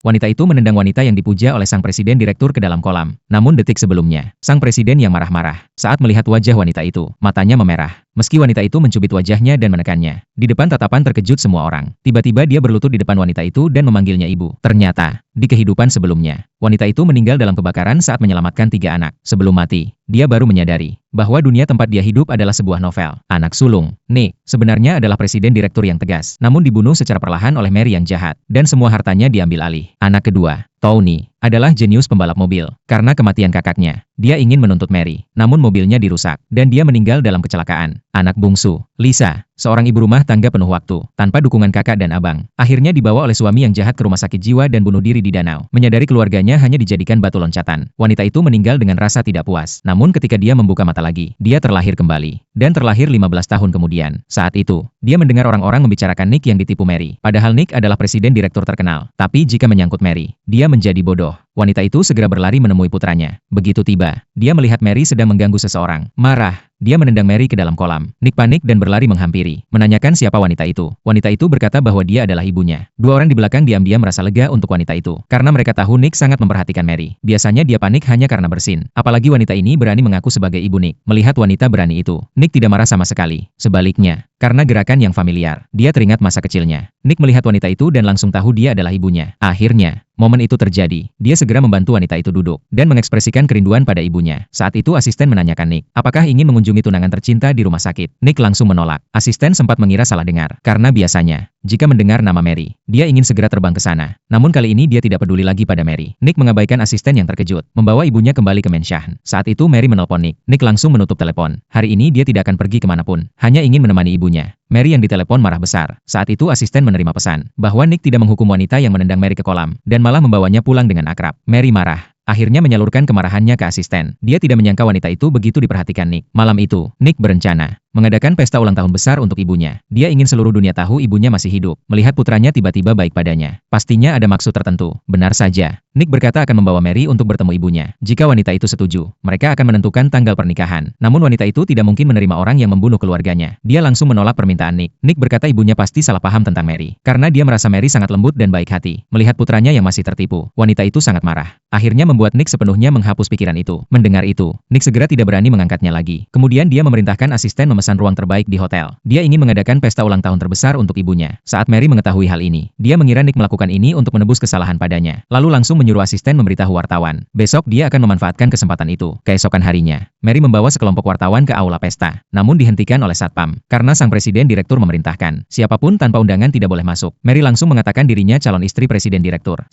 Wanita itu menendang wanita yang dipuja oleh sang presiden direktur ke dalam kolam. Namun detik sebelumnya, sang presiden yang marah-marah saat melihat wajah wanita itu, matanya memerah. Meski wanita itu mencubit wajahnya dan menekannya, di depan tatapan terkejut semua orang. Tiba-tiba dia berlutut di depan wanita itu dan memanggilnya ibu. Ternyata, di kehidupan sebelumnya, wanita itu meninggal dalam kebakaran saat menyelamatkan 3 anak. Sebelum mati, dia baru menyadari bahwa dunia tempat dia hidup adalah sebuah novel. Anak sulung, Nick, sebenarnya adalah presiden direktur yang tegas, namun dibunuh secara perlahan oleh Mary yang jahat, dan semua hartanya diambil alih. Anak kedua, Tony, adalah jenius pembalap mobil. Karena kematian kakaknya, dia ingin menuntut Mary, namun mobilnya dirusak, dan dia meninggal dalam kecelakaan. Anak bungsu, Lisa, seorang ibu rumah tangga penuh waktu, tanpa dukungan kakak dan abang, akhirnya dibawa oleh suami yang jahat ke rumah sakit jiwa dan bunuh diri di danau. Menyadari keluarganya hanya dijadikan batu loncatan, wanita itu meninggal dengan rasa tidak puas. Namun ketika dia membuka mata lagi, dia terlahir kembali, dan terlahir 15 tahun kemudian. Saat itu, dia mendengar orang-orang membicarakan Nick yang ditipu Mary. Padahal Nick adalah presiden direktur terkenal. Tapi jika menyangkut Mary, dia menjadi bodoh. Wanita itu segera berlari menemui putranya. Begitu tiba, dia melihat Mary sedang mengganggu seseorang. Marah, dia menendang Mary ke dalam kolam. Nick panik dan berlari menghampiri, menanyakan siapa wanita itu. Wanita itu berkata bahwa dia adalah ibunya. 2 orang di belakang diam-diam merasa lega untuk wanita itu, karena mereka tahu Nick sangat memperhatikan Mary. Biasanya dia panik hanya karena bersin. Apalagi wanita ini berani mengaku sebagai ibu Nick. Melihat wanita berani itu, Nick tidak marah sama sekali. Sebaliknya, karena gerakan yang familiar, dia teringat masa kecilnya. Nick melihat wanita itu dan langsung tahu dia adalah ibunya. Akhirnya, momen itu terjadi. Dia segera membantu wanita itu duduk dan mengekspresikan kerinduan pada ibunya. Saat itu asisten menanyakan Nick, apakah ingin mengunjungi tunangan tercinta di rumah sakit. Nick langsung menolak. Asisten sempat mengira salah dengar, karena biasanya, jika mendengar nama Mary, dia ingin segera terbang ke sana. Namun kali ini dia tidak peduli lagi pada Mary. Nick mengabaikan asisten yang terkejut, membawa ibunya kembali ke Mansion. Saat itu Mary menelpon Nick. Nick langsung menutup telepon. Hari ini dia tidak akan pergi kemanapun, hanya ingin menemani ibunya. Mary yang ditelepon marah besar. Saat itu asisten menerima pesan bahwa Nick tidak menghukum wanita yang menendang Mary ke kolam, dan malah membawanya pulang dengan akrab. Mary marah. Akhirnya menyalurkan kemarahannya ke asisten. Dia tidak menyangka wanita itu begitu diperhatikan Nick. Malam itu, Nick berencana mengadakan pesta ulang tahun besar untuk ibunya. Dia ingin seluruh dunia tahu ibunya masih hidup. Melihat putranya tiba-tiba baik padanya, pastinya ada maksud tertentu. Benar saja, Nick berkata akan membawa Mary untuk bertemu ibunya. Jika wanita itu setuju, mereka akan menentukan tanggal pernikahan. Namun wanita itu tidak mungkin menerima orang yang membunuh keluarganya. Dia langsung menolak permintaan Nick. Nick berkata ibunya pasti salah paham tentang Mary, karena dia merasa Mary sangat lembut dan baik hati. Melihat putranya yang masih tertipu, wanita itu sangat marah. Akhirnya membuat Nick sepenuhnya menghapus pikiran itu. Mendengar itu, Nick segera tidak berani mengangkatnya lagi. Kemudian dia memerintahkan asisten memesan ruang terbaik di hotel. Dia ingin mengadakan pesta ulang tahun terbesar untuk ibunya. Saat Mary mengetahui hal ini, dia mengira Nick melakukan ini untuk menebus kesalahan padanya. Lalu langsung menyuruh asisten memberitahu wartawan. Besok dia akan memanfaatkan kesempatan itu. Keesokan harinya, Mary membawa sekelompok wartawan ke aula pesta, namun dihentikan oleh satpam, karena sang presiden direktur memerintahkan. Siapapun tanpa undangan tidak boleh masuk. Mary langsung mengatakan dirinya calon istri presiden direktur.